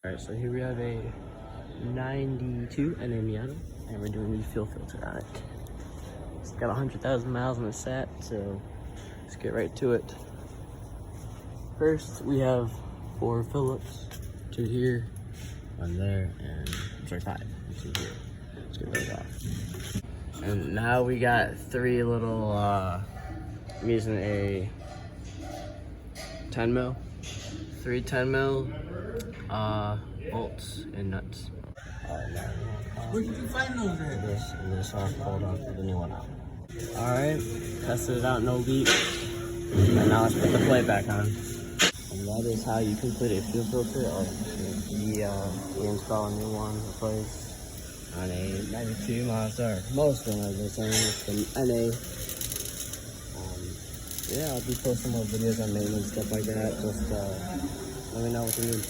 Alright, so here we have a 92 NA Miata, and we're doing the fuel filter on it. It's got 100,000 miles on the sat, so let's get right to it. First, we have 4 Phillips, 2 here, 1 there, and I'm sorry, 5, and 2 here. Let's get those off. And now we got 3 little, I'm using a 10 mil, 3 10 mil bolts and nuts. Where did you find those at? This all pulled off the new one out. Alright, tested it out, no leak. And now let's put the plate back on. And that is how you complete a fuel filter. We install a new one, replace on a 92 Mazda. Most of them are the same, it's the NA. Yeah, I'll be posting more videos on maintenance, stuff like that. Just let me know what you need.